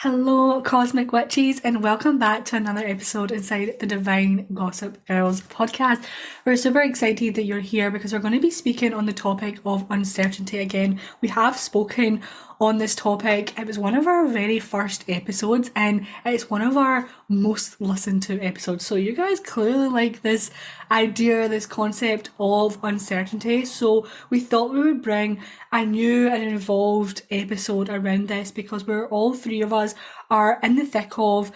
Hello, Cosmic Witches, and welcome back to another episode inside the Divine Gossip Girls podcast. We're super excited that you're here because we're going to be speaking on the topic of uncertainty again. We have spoken on this topic. It was one of our very first episodes, and it's one of our most listened to episodes. So, you guys clearly like this idea, this concept of uncertainty. So, we thought we would bring a new and involved episode around this because we're all three of us are in the thick of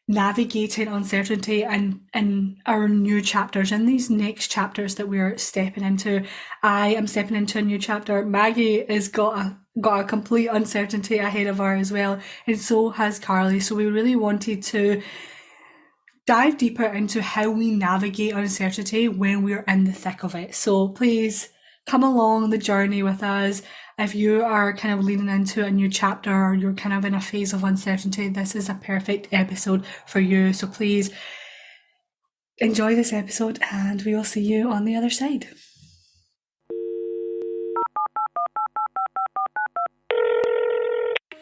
navigating uncertainty and in our new chapters, in these next chapters that we're stepping into. I am stepping into a new chapter. Maggie has got a complete uncertainty ahead of her as well, and so has Carly. So we really wanted to dive deeper into how we navigate uncertainty when we're in the thick of it. So please come along the journey with us. If you are kind of leaning into a new chapter or you're kind of in a phase of uncertainty, this is a perfect episode for you. So please enjoy this episode and we will see you on the other side.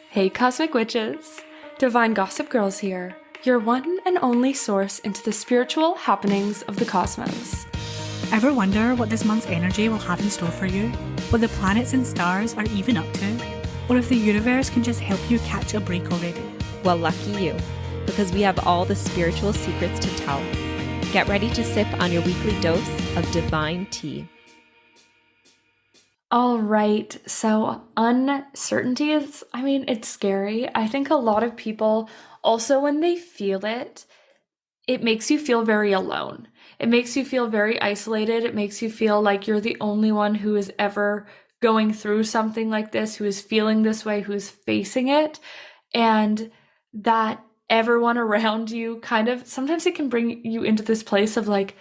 Hey Cosmic Witches! Divine Gossip Girls here, your one and only source into the spiritual happenings of the cosmos. Ever wonder what this month's energy will have in store for you? What the planets and stars are even up to? Or if the universe can just help you catch a break already? Well, lucky you, because we have all the spiritual secrets to tell. Get ready to sip on your weekly dose of divine tea. All right, so uncertainty is, it's scary. I think a lot of people also, when they feel it, it makes you feel very alone. It makes you feel very isolated. It makes you feel like you're the only one who is ever going through something like this, who is feeling this way, who is facing it. And that everyone around you kind of, sometimes it can bring you into this place of like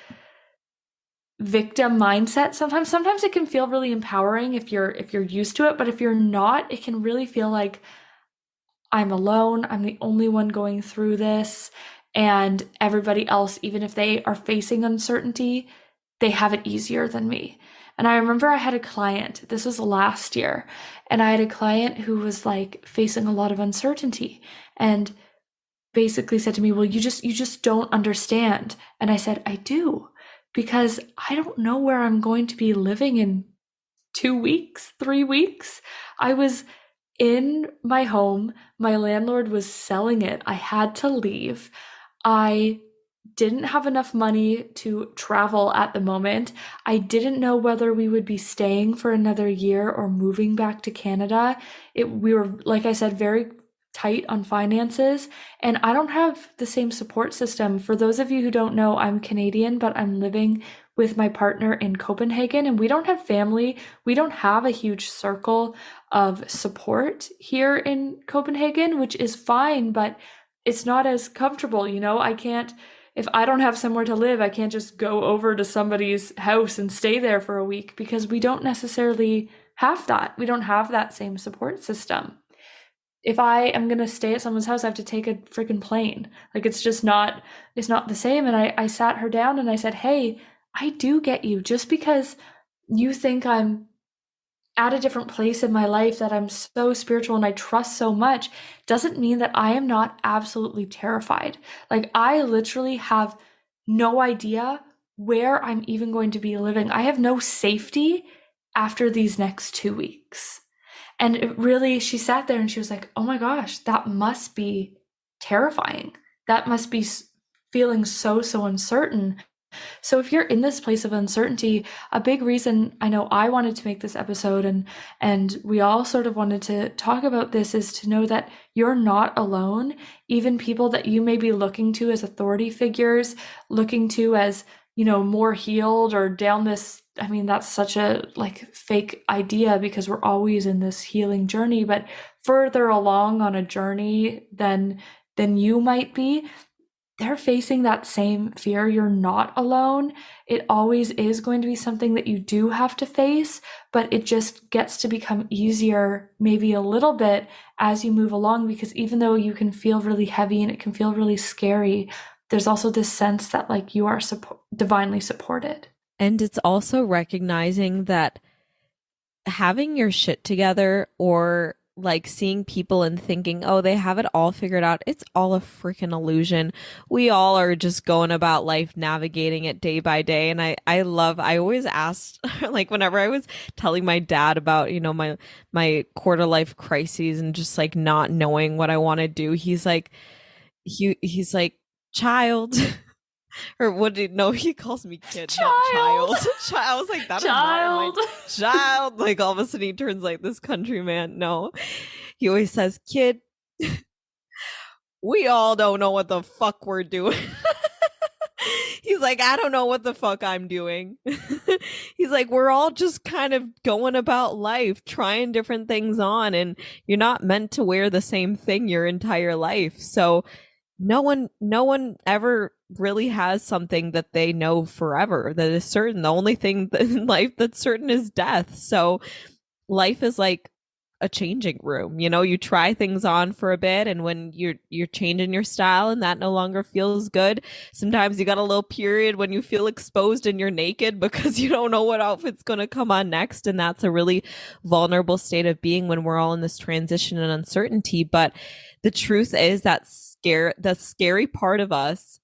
victim mindset. Sometimes it can feel really empowering if you're used to it, but if you're not, it can really feel like I'm alone. I'm the only one going through this. And everybody else, even if they are facing uncertainty, they have it easier than me. And I remember I had a client, this was last year, and I had a client who was like facing a lot of uncertainty and basically said to me, well, you just don't understand. And I said, I do, because I don't know where I'm going to be living in 2 weeks, 3 weeks. I was in my home. My landlord was selling it. I had to leave. I didn't have enough money to travel at the moment. I didn't know whether we would be staying for another year or moving back to Canada. We were, like I said, very tight on finances, and I don't have the same support system. For those of you who don't know, I'm Canadian, but I'm living with my partner in Copenhagen, and we don't have family. We don't have a huge circle of support here in Copenhagen, which is fine, but it's not as comfortable, if I don't have somewhere to live, I can't just go over to somebody's house and stay there for a week because we don't necessarily have that. We don't have that same support system. If I am going to stay at someone's house, I have to take a freaking plane. Like it's not the same. And I sat her down and I said, hey, I do get you. Just because you think I'm at a different place in my life, that I'm so spiritual and I trust so much, doesn't mean that I am not absolutely terrified. Like I literally have no idea where I'm even going to be living. I have no safety after these next 2 weeks. And it really, she sat there and she was like, oh my gosh, that must be terrifying. That must be feeling so uncertain. So if you're in this place of uncertainty, a big reason I know I wanted to make this episode and we all sort of wanted to talk about this is to know that you're not alone. Even people that you may be looking to as authority figures, looking to as, more healed or down this, that's such a like fake idea because we're always in this healing journey, but further along on a journey than you might be, they're facing that same fear. You're not alone. It always is going to be something that you do have to face, but it just gets to become easier maybe a little bit as you move along, because even though you can feel really heavy and it can feel really scary, there's also this sense that like you are divinely supported. And it's also recognizing that having your shit together or like seeing people and thinking, oh, they have it all figured out. It's all a freaking illusion. We all are just going about life, navigating it day by day. And I always asked, like whenever I was telling my dad about, my quarter life crises and just like not knowing what I want to do, he's like, child. Or what did no? He calls me kid, not child. Child. I was like, that Child. is not my child. Like all of a sudden he turns like this countryman. No, he always says, kid. We all don't know what the fuck we're doing. He's like, I don't know what the fuck I'm doing. He's like, we're all just kind of going about life, trying different things on, and you're not meant to wear the same thing your entire life. So no one ever really has something that they know forever that is certain. The only thing in life that's certain is death. So life is like a changing room. You try things on for a bit, and when you're changing your style and that no longer feels good, sometimes you got a little period when you feel exposed and you're naked because you don't know what outfit's going to come on next, and that's a really vulnerable state of being when we're all in this transition and uncertainty. But the truth is that the scary part of us,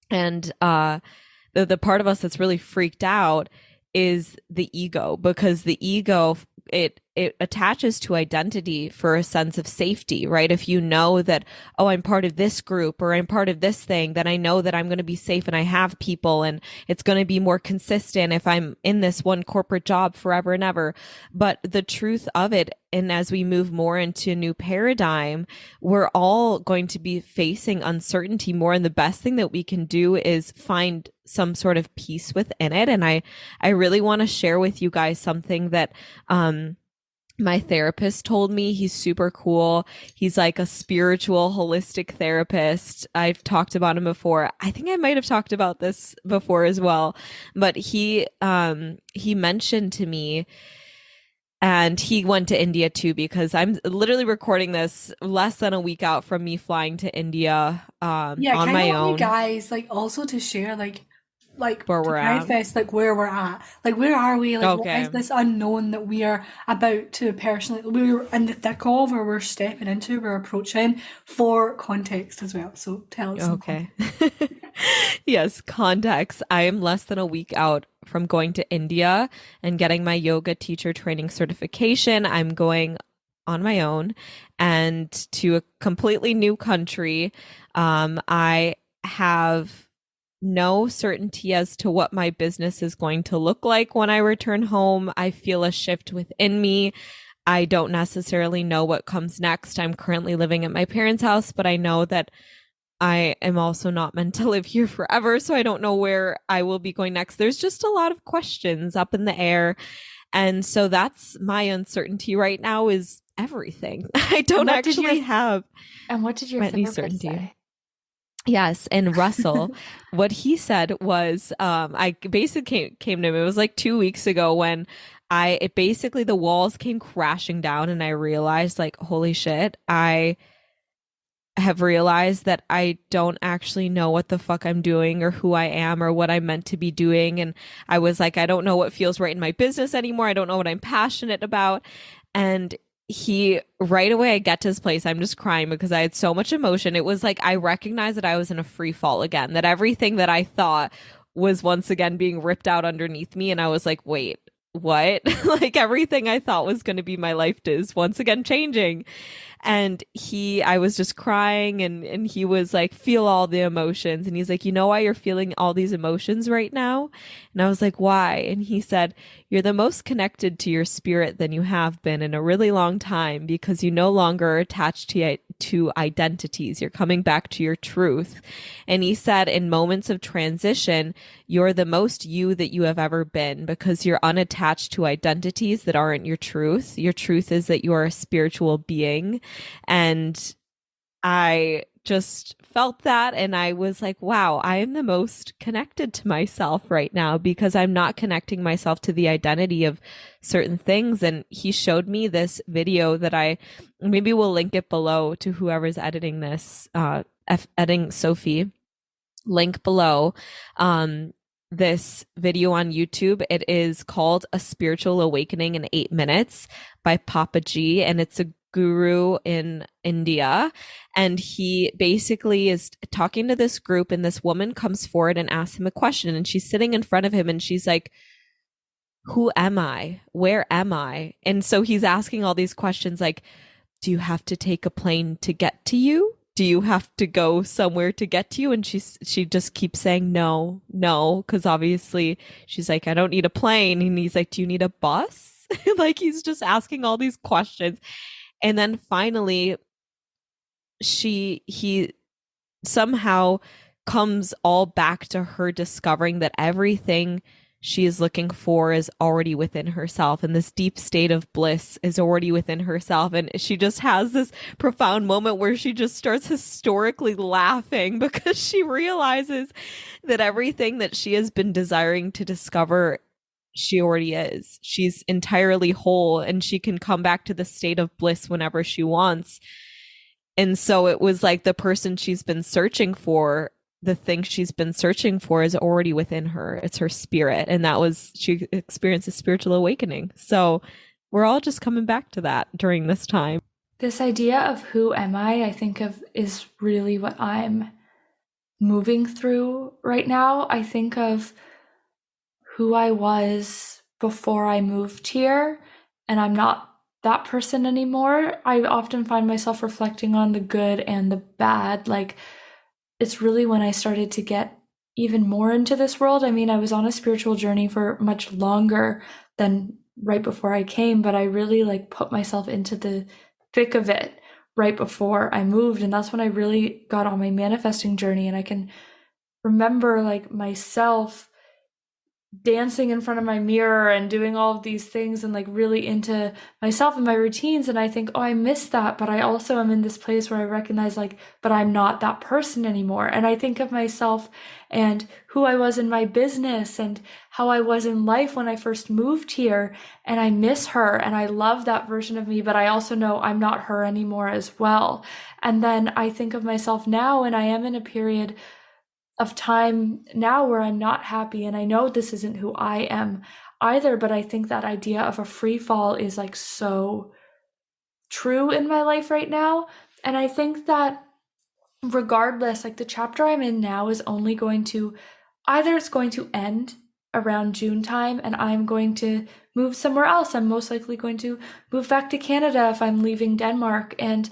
and the part of us that's really freaked out, is the ego, because the ego, it attaches to identity for a sense of safety, right? If you know that, oh, I'm part of this group or I'm part of this thing, then I know that I'm going to be safe and I have people and it's going to be more consistent if I'm in this one corporate job forever and ever. But the truth of it, and as we move more into a new paradigm, we're all going to be facing uncertainty more. And the best thing that we can do is find some sort of peace within it. And I really want to share with you guys something that, my therapist told me. He's super cool. He's like a spiritual, holistic therapist. I've talked about him before. I think I might have talked about this before as well. But he mentioned to me, and he went to India too, because I'm literally recording this less than a week out from me flying to India on my own. You guys, like, also to share, like where to we're at. manifest, like where we're at, like where are we, like what is this unknown that we are about to personally, we're in the thick of, or we're stepping into, we're approaching, for context as well. So tell us. Okay. Yes, context. I am less than a week out from going to India and getting my yoga teacher training certification. I'm going on my own and to a completely new country. I have no certainty as to what my business is going to look like when I return home. I feel a shift within me. I don't necessarily know what comes next. I'm currently living at my parents' house, but I know that I am also not meant to live here forever, so I don't know where I will be going next. There's just a lot of questions up in the air. And so that's my uncertainty right now, is everything. I don't actually have. And what did your therapist say? Yes. And Russell, what he said was, I basically came to him, it was like 2 weeks ago when basically the walls came crashing down, and I realized, like, holy shit, I have realized that I don't actually know what the fuck I'm doing or who I am or what I'm meant to be doing. And I was like, I don't know what feels right in my business anymore. I don't know what I'm passionate about. And right away, I get to his place, I'm just crying because I had so much emotion. It was like I recognized that I was in a free fall again, that everything that I thought was once again being ripped out underneath me. And I was like, wait, what? Like everything I thought was going to be my life is once again changing. And I was just crying, and he was like, feel all the emotions. And he's like, you know why you're feeling all these emotions right now? And I was like, why? And he said, you're the most connected to your spirit than you have been in a really long time, because you no longer are attached to identities. You're coming back to your truth. And he said, in moments of transition, you're the most you that you have ever been, because you're unattached to identities that aren't your truth. Your truth is that you are a spiritual being. And I just felt that, and I was like, wow, I am the most connected to myself right now, because I'm not connecting myself to the identity of certain things. And he showed me this video that maybe we'll link it below to whoever's editing this, editing Sophie, link below. This video on YouTube. It is called A Spiritual Awakening in 8 Minutes by Papa G. And it's a guru in India, and he basically is talking to this group, and this woman comes forward and asks him a question, and she's sitting in front of him, and she's like, who am I? Where am I? And so he's asking all these questions like, do you have to take a plane to get to you? Do you have to go somewhere to get to you? And she just keeps saying no, no, because obviously she's like, I don't need a plane. And he's like, do you need a bus? Like he's just asking all these questions. And then finally he somehow comes all back to her discovering that everything she is looking for is already within herself, and this deep state of bliss is already within herself. And she just has this profound moment where she just starts historically laughing because she realizes that everything that she has been desiring to discover, she already is. She's entirely whole, and she can come back to the state of bliss whenever she wants. And so it was like the person she's been searching for, the thing she's been searching for is already within her. It's her spirit. And that was, she experienced a spiritual awakening. So we're all just coming back to that during this time. This idea of who am I think of is really what I'm moving through right now. I think of who I was before I moved here, and I'm not that person anymore. I often find myself reflecting on the good and the bad. Like, it's really when I started to get even more into this world. I mean, I was on a spiritual journey for much longer than right before I came, but I really like put myself into the thick of it right before I moved. And that's when I really got on my manifesting journey. And I can remember like myself dancing in front of my mirror and doing all of these things and like really into myself and my routines. And I think, oh, I miss that. But I also am in this place where I recognize like, but I'm not that person anymore. And I think of myself and who I was in my business and how I was in life when I first moved here. And I miss her and I love that version of me, but I also know I'm not her anymore as well. And then I think of myself now, and I am in a period of time now where I'm not happy, and I know this isn't who I am either, but I think that idea of a free fall is like so true in my life right now. And I think that regardless, like the chapter I'm in now is only going to, either it's going to end around June time and I'm going to move somewhere else. I'm most likely going to move back to Canada if I'm leaving Denmark, and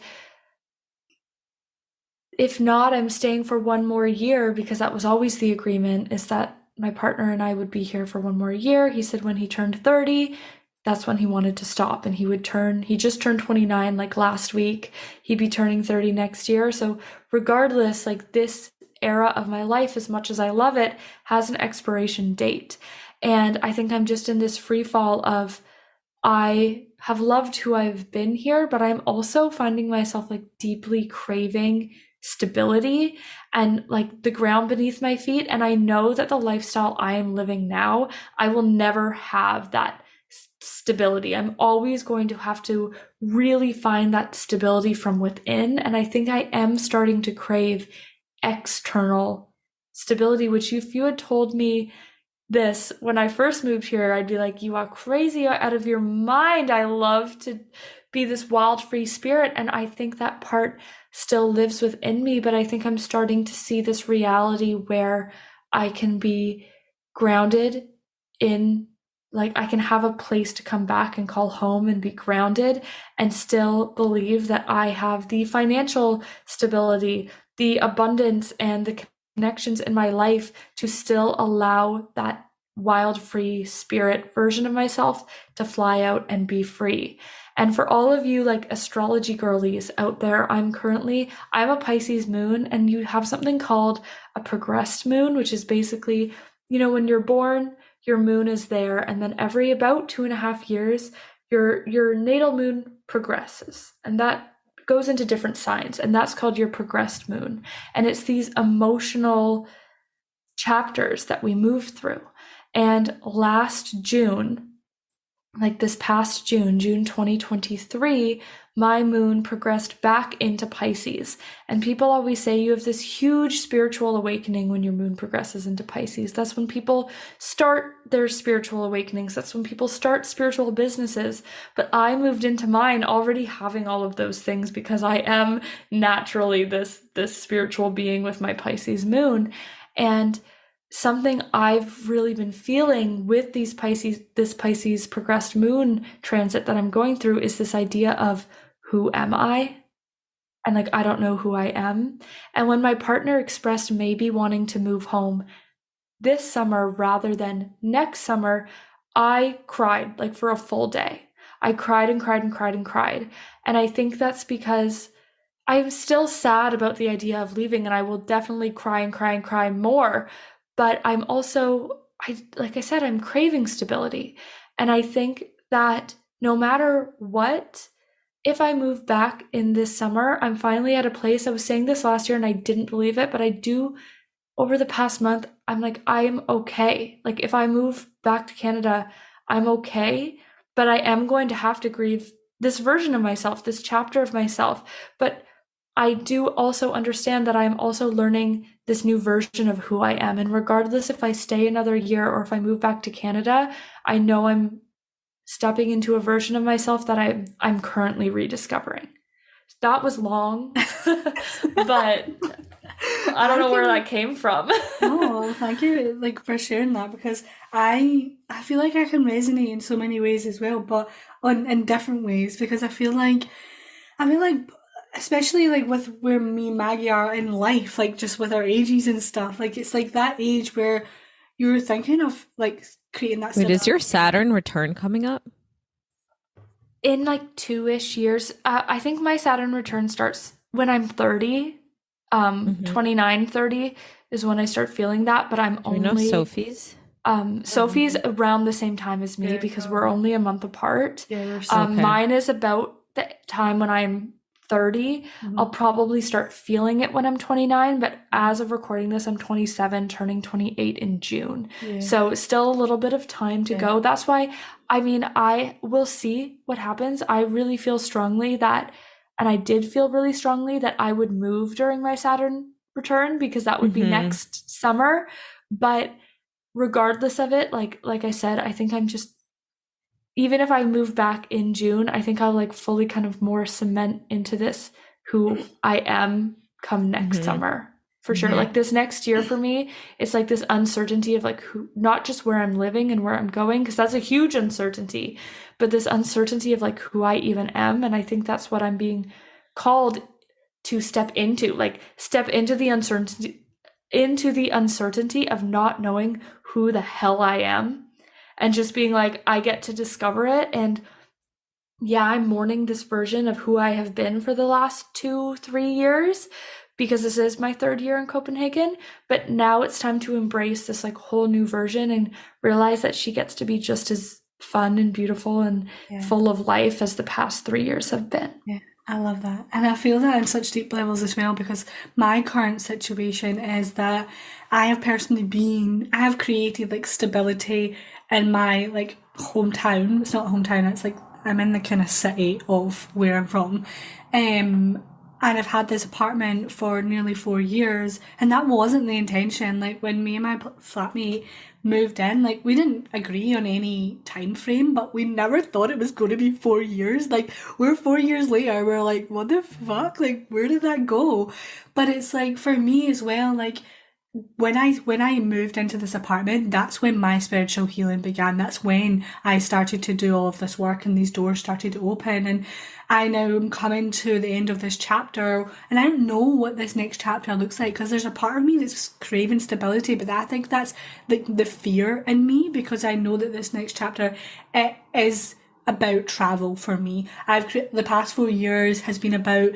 if not, I'm staying for one more year, because that was always the agreement, is that my partner and I would be here for one more year. He said when he turned 30, that's when he wanted to stop, and he just turned 29 like last week. He'd be turning 30 next year. So regardless, like this era of my life, as much as I love it, has an expiration date. And I think I'm just in this free fall of, I have loved who I've been here, but I'm also finding myself like deeply craving stability and like the ground beneath my feet. And I know that the lifestyle I am living now, I will never have that stability. I'm always going to have to really find that stability from within. And I think I am starting to crave external stability, which if you had told me this when I first moved here, I'd be like, you are crazy out of your mind. I love to be this wild, free spirit. And I think that part still lives within me, but I think I'm starting to see this reality where I can be grounded in, like, I can have a place to come back and call home and be grounded and still believe that I have the financial stability, the abundance, and the connections in my life to still allow that wild, free spirit version of myself to fly out and be free. And for all of you like astrology girlies out there, I'm a Pisces moon, and you have something called a progressed moon, which is basically, when you're born, your moon is there, and then every about 2.5 years, your natal moon progresses, and that goes into different signs, and that's called your progressed moon. And it's these emotional chapters that we move through. And last June, like this past June 2023, my moon progressed back into Pisces. And people always say you have this huge spiritual awakening when your moon progresses into Pisces. That's when people start their spiritual awakenings. That's when people start spiritual businesses. But I moved into mine already having all of those things because I am naturally this spiritual being with my Pisces moon. And something I've really been feeling with this Pisces progressed moon transit that I'm going through is this idea of who am I? And like, I don't know who I am. And when my partner expressed maybe wanting to move home this summer rather than next summer, I cried like for a full day. I cried and cried and cried and cried. And I think that's because I'm still sad about the idea of leaving, and I will definitely cry and cry and cry more. But I'm also, like I said, I'm craving stability. And I think that no matter what, if I move back in this summer, I'm finally at a place. I was saying this last year and I didn't believe it, but I do over the past month. I'm like, I'm okay. Like, if I move back to Canada, I'm okay. But I am going to have to grieve this version of myself, this chapter of myself. But I do also understand that I'm also learning this new version of who I am. And regardless if I stay another year or if I move back to Canada, I know I'm stepping into a version of myself that I'm currently rediscovering. That was long, but I don't know where that came from. Oh, thank you, like, for sharing that, because I feel like I can resonate in so many ways as well, but in different ways, because I feel like especially like with where me and Maggie are in life, like just with our ages and stuff, like it's like that age where you're thinking of like creating that. Wait, is your Saturn return coming up? In like 2-ish years. I think my Saturn return starts when I'm 30. 29, 30 is when I start feeling that, but I'm only... Do you know Sophie's? Sophie's around the same time as me because we're only a month apart. Yeah, mine is about the time when I'm 30. I'll probably start feeling it when I'm 29, but as of recording this, I'm 27, turning 28 in June. So still a little bit of time to go. That's why, I mean, I will see what happens. I really feel strongly that, and I did feel really strongly that I would move during my Saturn return because that would be next summer. But regardless of it, like I said, I think I'm just, even if I move back in June, I think I'll like fully kind of more cement into this who I am come next summer. For sure. Like this next year for me, it's like this uncertainty of like who, not just where I'm living and where I'm going, because that's a huge uncertainty, but this uncertainty of like who I even am. And I think that's what I'm being called to step into the uncertainty of not knowing who the hell I am. And just being like, I get to discover it. And yeah, I'm mourning this version of who I have been for the last 2-3 years because this is my 3rd year in Copenhagen. But now it's time to embrace this like whole new version and realize that she gets to be just as fun and beautiful and full of life as the past 3 years have been. Yeah, I love that. And I feel that on such deep levels as well, because my current situation is that I have created like stability in my like hometown. It's not hometown, it's like I'm in the kind of city of where I'm from. And I've had this apartment for nearly 4 years, and that wasn't the intention. Like when me and my flatmate moved in, like we didn't agree on any time frame, but we never thought it was going to be 4 years. Like we're 4 years later, we're like, what the fuck? Like where did that go? But it's like for me as well, like when I moved into this apartment, that's when my spiritual healing began. That's when I started to do all of this work and these doors started to open. And I now am coming to the end of this chapter, and I don't know what this next chapter looks like, because there's a part of me that's craving stability, but I think that's the fear in me, because I know that this next chapter, it is about travel for me. The past 4 years has been about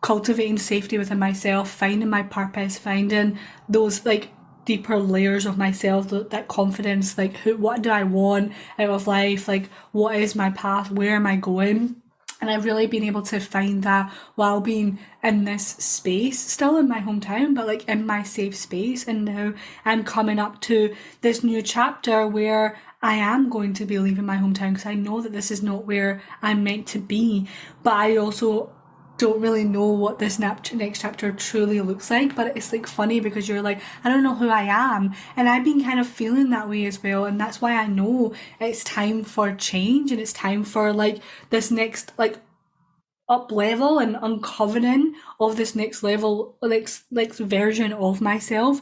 cultivating safety within myself, finding my purpose, finding those like deeper layers of myself, that confidence, like what do I want out of life, like what is my path, where am I going? And I've really been able to find that while being in this space, still in my hometown, but like in my safe space. And now I'm coming up to this new chapter where I am going to be leaving my hometown because I know that this is not where I'm meant to be. But I also don't really know what this next chapter truly looks like. But it's like funny because you're like, I don't know who I am. And I've been kind of feeling that way as well. And that's why I know it's time for change and it's time for like this next like up level and uncovering of this next level, next version of myself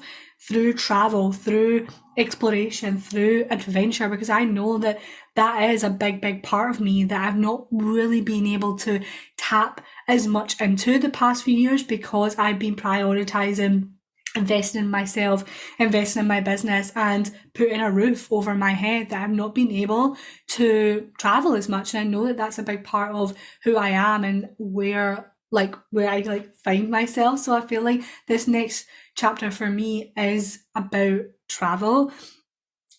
through travel, through exploration, through adventure, because I know that that is a big part of me that I've not really been able to tap as much into the past few years because I've been prioritizing investing in myself, investing in my business, and putting a roof over my head, that I've not been able to travel as much. And I know that that's a big part of who I am and where I like find myself. So I feel like this next chapter for me is about travel.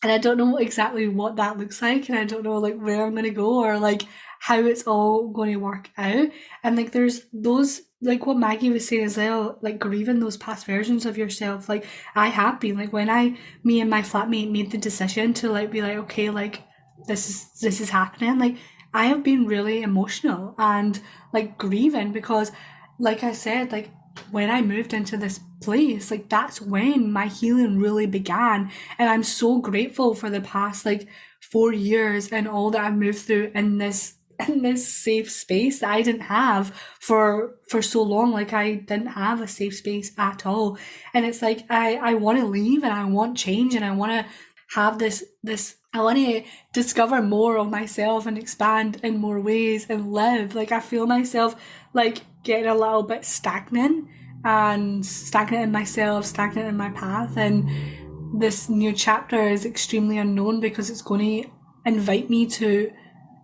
And I don't know exactly what that looks like, and I don't know like where I'm gonna go or like how it's all going to work out. And like there's those, like what Maggie was saying as well, like grieving those past versions of yourself. Like I have been, like when me and my flatmate made the decision to like be like, okay, like this is happening, like I have been really emotional and like grieving because like I said, like when I moved into this place, like that's when my healing really began. And I'm so grateful for the past like 4 years and all that I've moved through in this safe space that I didn't have for so long. Like I didn't have a safe space at all. And it's like I want to leave and I want change and I want to have this I want to discover more of myself and expand in more ways and live. Like I feel myself like getting a little bit stagnant in myself, stagnant in my path. And this new chapter is extremely unknown because it's going to invite me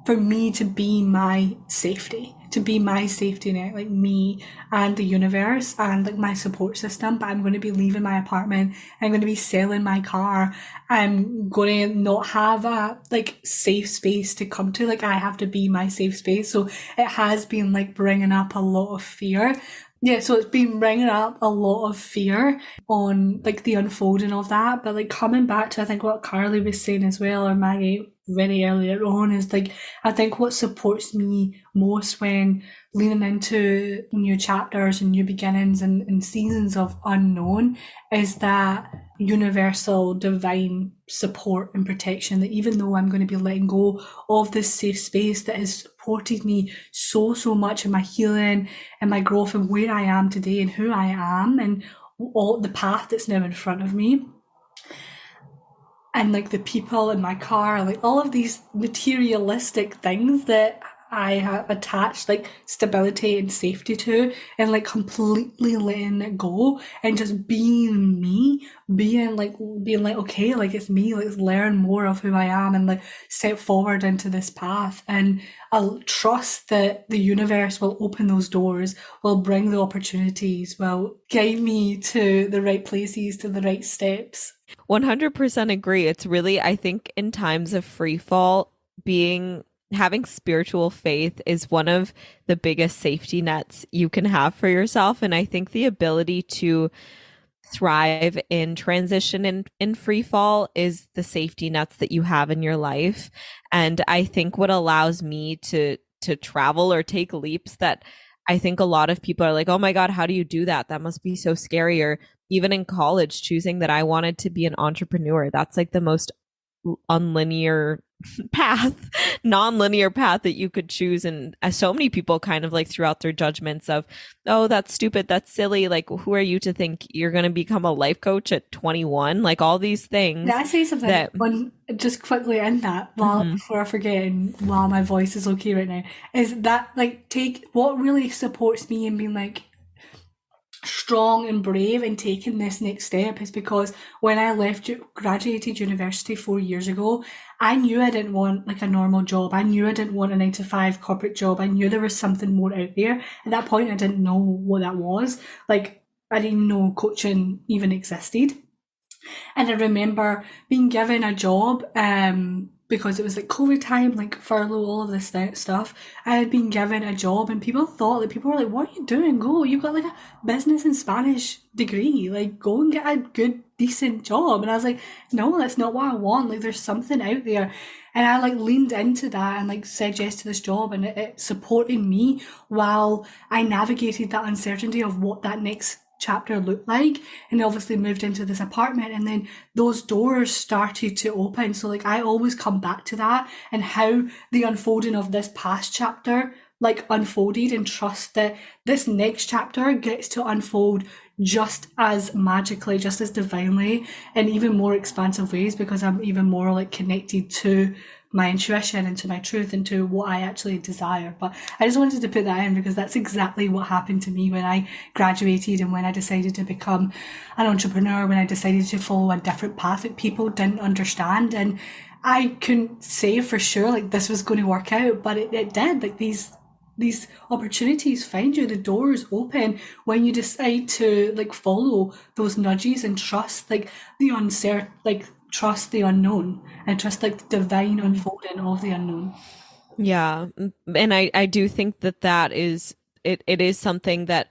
for me to be my safety, to be my safety net, like me and the universe and like my support system. But I'm going to be leaving my apartment. I'm going to be selling my car. I'm going to not have a like safe space to come to. Like I have to be my safe space. So it has been like bringing up a lot of fear. Yeah, so it's been bringing up a lot of fear on like the unfolding of that. But like coming back to I think what Carly was saying as well, or Maggie very earlier on, is like I think what supports me most when leaning into new chapters and new beginnings and seasons of unknown is that universal divine support and protection, that even though I'm going to be letting go of this safe space that has supported me so much in my healing and my growth and where I am today and who I am and all the path that's now in front of me, and like the people in my car, like all of these materialistic things that I have attached like stability and safety to, and like completely letting it go and just being me, being like okay, like it's me, let's learn more of who I am and like step forward into this path. And I'll trust that the universe will open those doors, will bring the opportunities, will guide me to the right places, to the right steps. 100% agree. It's really, I think, in times of free fall, having spiritual faith is one of the biggest safety nets you can have for yourself. And I think the ability to thrive in transition in free fall is the safety nets that you have in your life. And I think what allows me to travel or take leaps that I think a lot of people are like, oh my God, how do you do that? That must be so scary. Or even in college, choosing that I wanted to be an entrepreneur. That's like the most unlinear non-linear path that you could choose. And so many people kind of like threw out their judgments of, oh, that's stupid, that's silly, like who are you to think you're going to become a life coach at 21? Like all these things. Can I say something just quickly in that before I forget, and while my voice is okay right now, is that like take what really supports me in being like strong and brave in taking this next step is because when I graduated university 4 years ago, I knew I didn't want like a normal job. I knew I didn't want a 9-to-5 corporate job. I knew there was something more out there. At that point, I didn't know what that was. Like I didn't know coaching even existed. And I remember being given a job because it was like COVID time, like furlough, all of this stuff, I had been given a job, and people were like, what are you doing? Go, you've got like a business and Spanish degree, like go and get a good, decent job. And I was like, no, that's not what I want. Like there's something out there. And I like leaned into that and like said yes to this job, and it supported me while I navigated that uncertainty of what that next chapter looked like, and obviously moved into this apartment, and then those doors started to open. So like I always come back to that and how the unfolding of this past chapter like unfolded, and trust that this next chapter gets to unfold just as magically, just as divinely, in even more expansive ways, because I'm even more like connected to my intuition and to my truth and to what I actually desire. But I just wanted to put that in because that's exactly what happened to me when I graduated and when I decided to become an entrepreneur, when I decided to follow a different path that people didn't understand. And I couldn't say for sure like this was going to work out, but it did. Like these opportunities find you, the doors open when you decide to like follow those nudges and trust like the uncertain, like trust the unknown, and trust like the divine unfolding of the unknown. Yeah. And I do think that is it is something that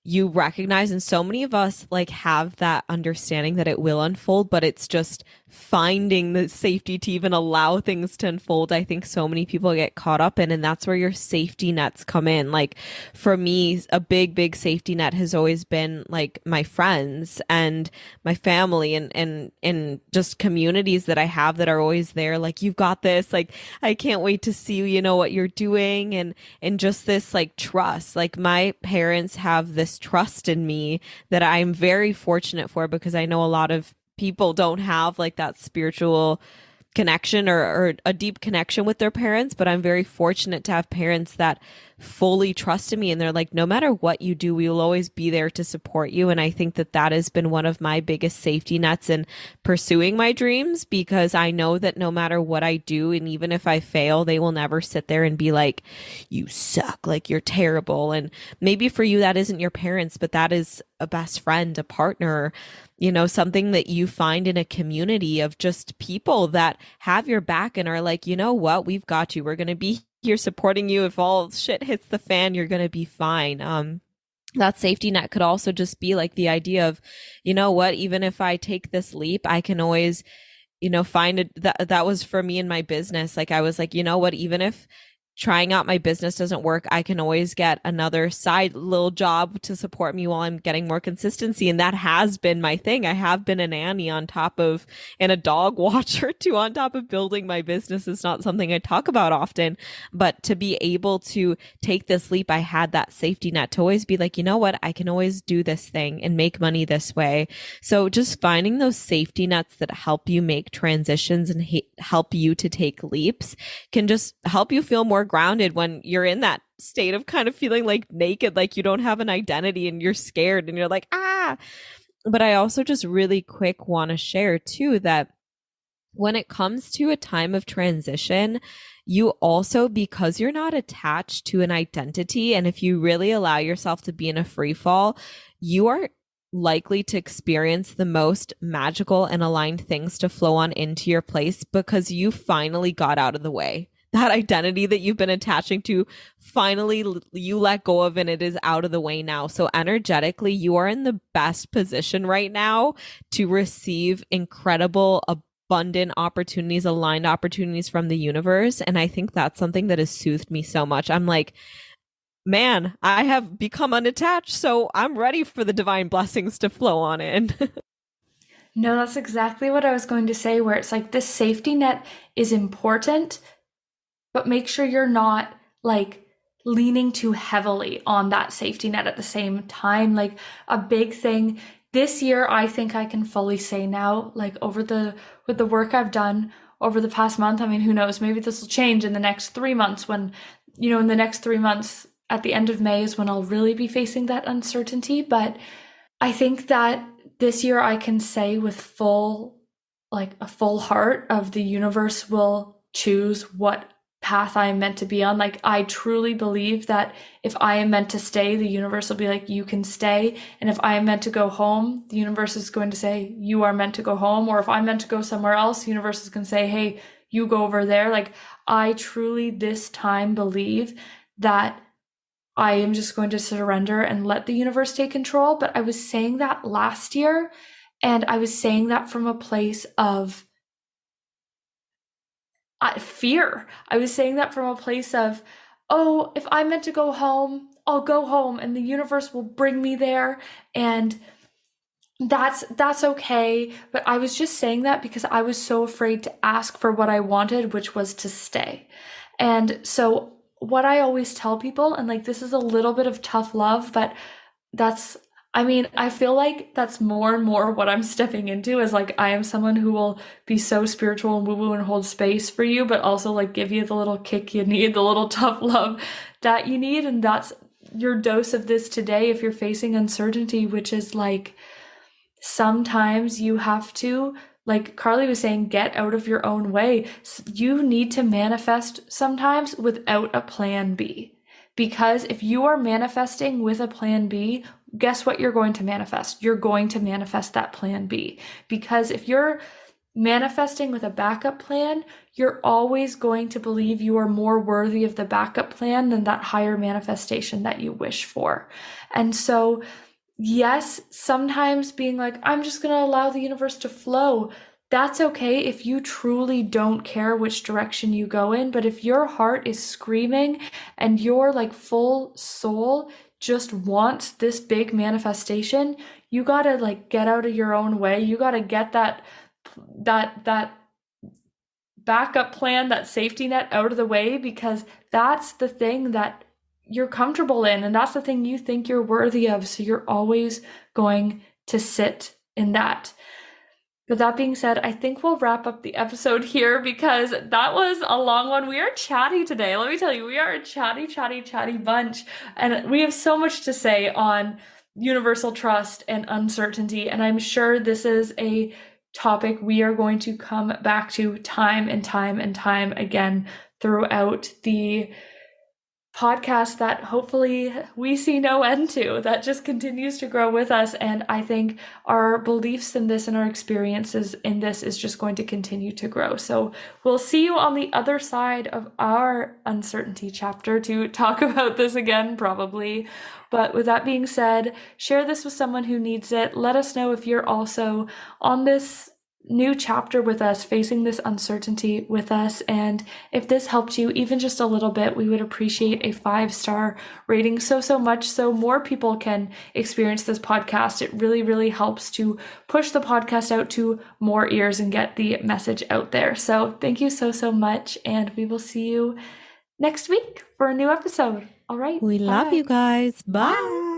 you recognize, and so many of us like have that understanding that it will unfold, but it's just finding the safety to even allow things to unfold. I think so many people get caught up in, and that's where your safety nets come in. Like for me, a big safety net has always been like my friends and my family, and just communities that I have that are always there, like, you've got this, like, I can't wait to see you know what you're doing, and just this like trust. Like my parents have this trust in me that I'm very fortunate for, because I know a lot of people don't have like that spiritual connection or a deep connection with their parents, but I'm very fortunate to have parents that fully trust in me, and they're like, no matter what you do, we will always be there to support you. And I think that has been one of my biggest safety nets in pursuing my dreams, because I know that no matter what I do, and even if I fail, they will never sit there and be like, you suck, like you're terrible. And maybe for you that isn't your parents, but that is a best friend, a partner, you know, something that you find in a community of just people that have your back and are like, you know what, we've got you. We're going to be here supporting you. If all shit hits the fan, you're going to be fine. That safety net could also just be like the idea of, you know what, even if I take this leap, I can always, you know, find it. That was for me in my business. Like I was like, you know what, even if trying out my business doesn't work, I can always get another side little job to support me while I'm getting more consistency. And that has been my thing. I have been a nanny on top of, and a dog watcher too, on top of building my business. Is not something I talk about often, but to be able to take this leap, I had that safety net to always be like, you know what, I can always do this thing and make money this way. So just finding those safety nets that help you make transitions and help you to take leaps can just help you feel more grounded when you're in that state of kind of feeling like naked, like you don't have an identity and you're scared and you're like, ah. But I also just really quick want to share too that when it comes to a time of transition, you also, because you're not attached to an identity, and if you really allow yourself to be in a free fall, you are likely to experience the most magical and aligned things to flow on into your place, because you finally got out of the way. That identity that you've been attaching to, finally you let go of, and it is out of the way now. So energetically, you are in the best position right now to receive incredible, abundant opportunities, aligned opportunities from the universe. And I think that's something that has soothed me so much. I'm like, man, I have become unattached, so I'm ready for the divine blessings to flow on in. No, that's exactly what I was going to say, where it's like this safety net is important, but make sure you're not like leaning too heavily on that safety net at the same time. Like a big thing this year, I think I can fully say now, like with the work I've done over the past month, I mean, who knows, maybe this will change in the next 3 months when, you know, in the next 3 months at the end of May is when I'll really be facing that uncertainty. But I think that this year I can say with a full heart of the universe will choose what path I am meant to be on. Like I truly believe that if I am meant to stay, the universe will be like, you can stay. And if I am meant to go home, the universe is going to say, you are meant to go home. Or if I'm meant to go somewhere else, the universe is going to say, hey, you go over there. Like, I truly this time believe that I am just going to surrender and let the universe take control. But I was saying that last year, and I was saying that from a place of fear. I was saying that from a place of, oh, if I'm meant to go home, I'll go home and the universe will bring me there. And that's okay. But I was just saying that because I was so afraid to ask for what I wanted, which was to stay. And so what I always tell people, and like this is a little bit of tough love, but that's I mean, I feel like that's more and more what I'm stepping into is like I am someone who will be so spiritual and woo-woo and hold space for you, but also like give you the little kick you need, the little tough love that you need. And that's your dose of this today if you're facing uncertainty, which is like sometimes you have to, like Carly was saying, get out of your own way. You need to manifest sometimes without a plan B. Because if you are manifesting with a plan B, guess what you're going to manifest? You're going to manifest that plan B. Because if you're manifesting with a backup plan, you're always going to believe you are more worthy of the backup plan than that higher manifestation that you wish for. And so, yes, sometimes being like, I'm just going to allow the universe to flow. That's okay if you truly don't care which direction you go in. But if your heart is screaming and your like full soul just wants this big manifestation, you gotta like get out of your own way. You gotta get that backup plan, that safety net out of the way, because that's the thing that you're comfortable in and that's the thing you think you're worthy of. So you're always going to sit in that. With that being said, I think we'll wrap up the episode here because that was a long one. We are chatty today. Let me tell you, we are a chatty bunch. And we have so much to say on universal trust and uncertainty. And I'm sure this is a topic we are going to come back to time and time again throughout the podcast that hopefully we see no end to, that just continues to grow with us. And I think our beliefs in this and our experiences in this is just going to continue to grow. So we'll see you on the other side of our uncertainty chapter to talk about this again, probably. But with that being said, share this with someone who needs it. Let us know if you're also on this new chapter with us, facing this uncertainty with us. And if this helped you even just a little bit, we would appreciate a 5-star rating so much so more people can experience this podcast. It really helps to push the podcast out to more ears and get the message out there. So thank you so much, and we will see you next week for a new episode. All right. We love you guys. Bye.